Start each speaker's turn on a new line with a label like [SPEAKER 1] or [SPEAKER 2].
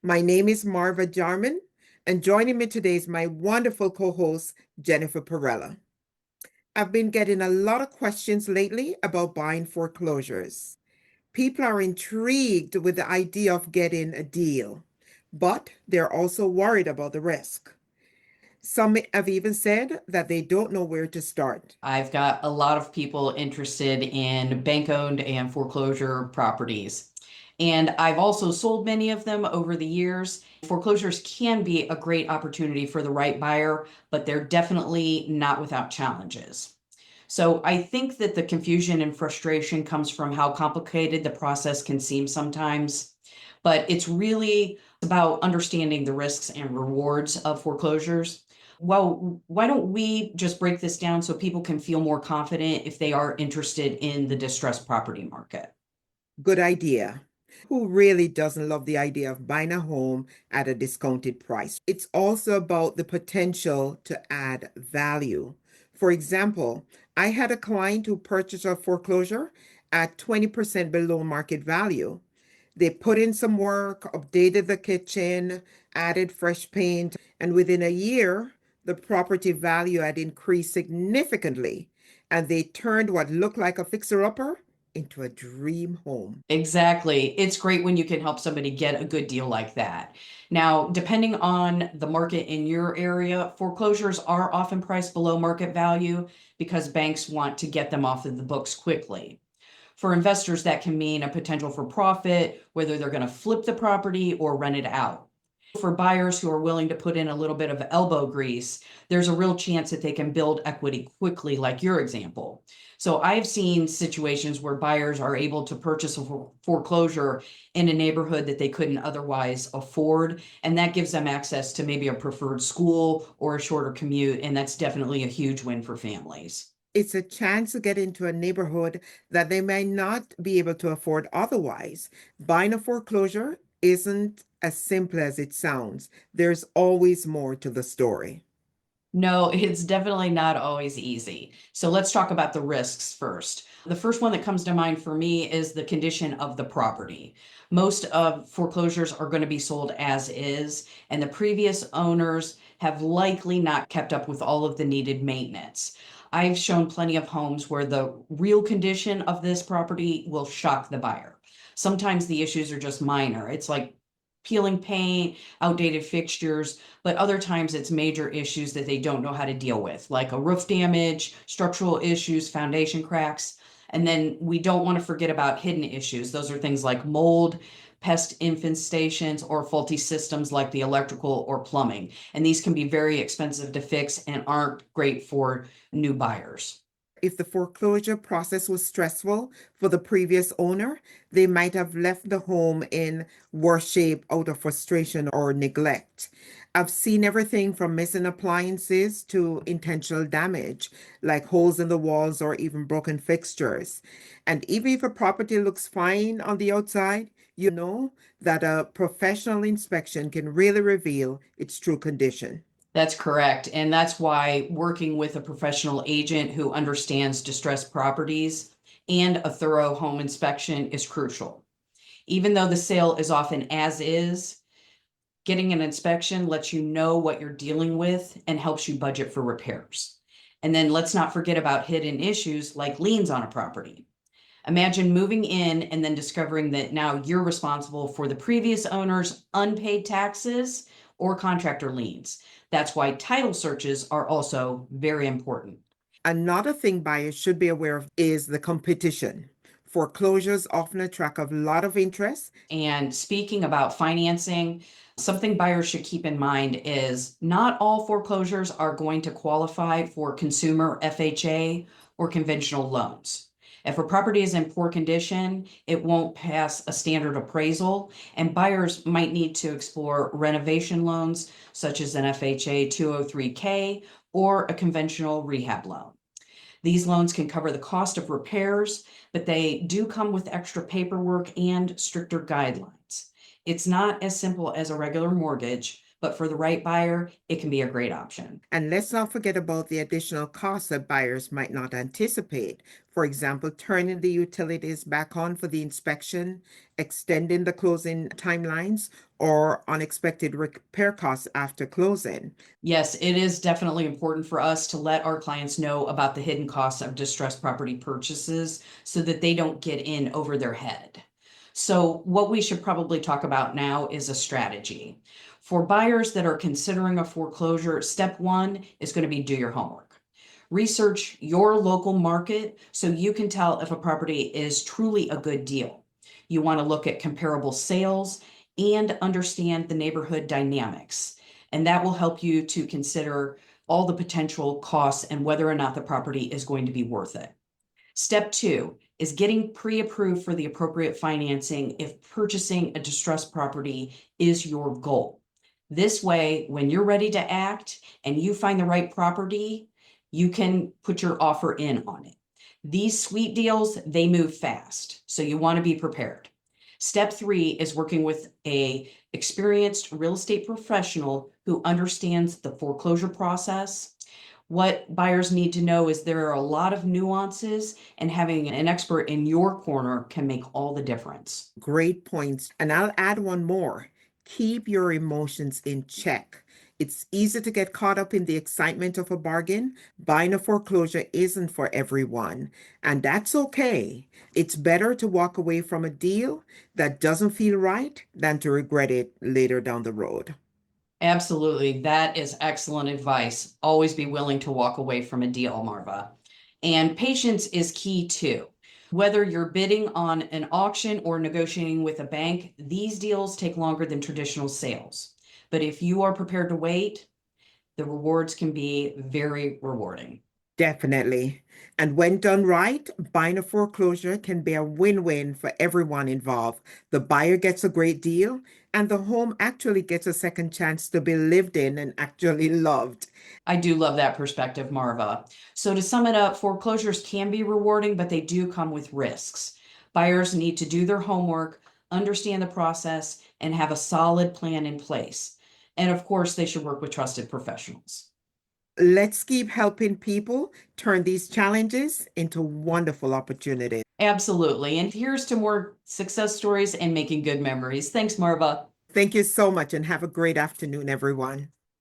[SPEAKER 1] My name is Marva Jarman, and joining me today is my wonderful co-host, Jennifer Perella. I've been getting a lot of questions lately about buying foreclosures. People are intrigued with the idea of getting a deal, but they're also worried about the risk. Some have even said that they don't know where to start.
[SPEAKER 2] I've got a lot of people interested in bank owned and foreclosure properties. And I've also sold many of them over the years. Foreclosures can be a great opportunity for the right buyer, but they're definitely not without challenges. So I think that the confusion and frustration comes from how complicated the process can seem sometimes. But it's really about understanding the risks and rewards of foreclosures. Well, why don't we just break this down so people can feel more confident if they are interested in the distressed property market?
[SPEAKER 1] Good idea. Who really doesn't love the idea of buying a home at a discounted price? It's also about the potential to add value. For example, I had a client who purchased a foreclosure at 20% below market value. They put in some work, updated the kitchen, added fresh paint, and within a year, the property value had increased significantly, and they turned what looked like a fixer-upper into a dream home.
[SPEAKER 2] Exactly. It's great when you can help somebody get a good deal like that. Now, depending on the market in your area, foreclosures are often priced below market value because banks want to get them off of the books quickly. For investors, that can mean a potential for profit, whether they're going to flip the property or rent it out. For buyers who are willing to put in a little bit of elbow grease, there's a real chance that they can build equity quickly, like your example. So I've seen situations where buyers are able to purchase a foreclosure in a neighborhood that they couldn't otherwise afford, and that gives them access to maybe a preferred school or a shorter commute, and that's definitely a huge win for families.
[SPEAKER 1] It's a chance to get into a neighborhood that they may not be able to afford otherwise. Buying a foreclosure isn't as simple as it sounds. There's always more to the story.
[SPEAKER 2] No, it's definitely not always easy. So let's talk about the risks first. The first one that comes to mind for me is the condition of the property. Most of foreclosures are going to be sold as is, and the previous owners have likely not kept up with all of the needed maintenance. I've shown plenty of homes where the real condition of this property will shock the buyer. Sometimes the issues are just minor. It's like peeling paint, outdated fixtures, but other times it's major issues that they don't know how to deal with, like a roof damage, structural issues, foundation cracks. And then we don't want to forget about hidden issues. Those are things like mold, pest infestations, or faulty systems like the electrical or plumbing. And these can be very expensive to fix and aren't great for new buyers.
[SPEAKER 1] If the foreclosure process was stressful for the previous owner, they might have left the home in worse shape out of frustration or neglect. I've seen everything from missing appliances to intentional damage, like holes in the walls or even broken fixtures. And even if a property looks fine on the outside, you know that a professional inspection can really reveal its true condition.
[SPEAKER 2] That's correct. And that's why working with a professional agent who understands distressed properties and a thorough home inspection is crucial. Even though the sale is often as is, getting an inspection lets you know what you're dealing with and helps you budget for repairs. And then let's not forget about hidden issues like liens on a property. Imagine moving in and then discovering that now you're responsible for the previous owner's unpaid taxes or contractor liens. That's why title searches are also very important.
[SPEAKER 1] Another thing buyers should be aware of is the competition. Foreclosures often attract a lot of interest.
[SPEAKER 2] And speaking about financing, something buyers should keep in mind is not all foreclosures are going to qualify for consumer FHA or conventional loans. If a property is in poor condition, it won't pass a standard appraisal, and buyers might need to explore renovation loans such as an FHA 203K or a conventional rehab loan. These loans can cover the cost of repairs, but they do come with extra paperwork and stricter guidelines. It's not as simple as a regular mortgage, but for the right buyer, it can be a great option.
[SPEAKER 1] And let's not forget about the additional costs that buyers might not anticipate. For example, turning the utilities back on for the inspection, extending the closing timelines, or unexpected repair costs after closing.
[SPEAKER 2] Yes, it is definitely important for us to let our clients know about the hidden costs of distressed property purchases so that they don't get in over their head. So, what we should probably talk about now is a strategy. For buyers that are considering a foreclosure, step one is going to be do your homework. Research your local market so you can tell if a property is truly a good deal. You want to look at comparable sales and understand the neighborhood dynamics. And that will help you to consider all the potential costs and whether or not the property is going to be worth it. Step two is getting pre-approved for the appropriate financing if purchasing a distressed property is your goal. This way, when you're ready to act and you find the right property, you can put your offer in on it. These sweet deals, they move fast, so you want to be prepared. Step three is working with a experienced real estate professional who understands the foreclosure process. What buyers need to know is there are a lot of nuances, and having an expert in your corner can make all the difference.
[SPEAKER 1] Great points. And I'll add one more. Keep your emotions in check. It's easy to get caught up in the excitement of a bargain. Buying a foreclosure isn't for everyone, and that's okay. It's better to walk away from a deal that doesn't feel right than to regret it later down the road.
[SPEAKER 2] Absolutely. That is excellent advice. Always be willing to walk away from a deal, Marva. And patience is key too. Whether you're bidding on an auction or negotiating with a bank, these deals take longer than traditional sales. But if you are prepared to wait, the rewards can be very rewarding.
[SPEAKER 1] Definitely. And when done right, buying a foreclosure can be a win-win for everyone involved. The buyer gets a great deal, and the home actually gets a second chance to be lived in and actually loved.
[SPEAKER 2] I do love that perspective, Marva. So to sum it up, foreclosures can be rewarding, but they do come with risks. Buyers need to do their homework, understand the process, and have a solid plan in place. And of course, they should work with trusted professionals.
[SPEAKER 1] Let's keep helping people turn these challenges into wonderful opportunities.
[SPEAKER 2] Absolutely. And here's to more success stories and making good memories. Thanks, Marva.
[SPEAKER 1] Thank you so much and have a great afternoon, everyone.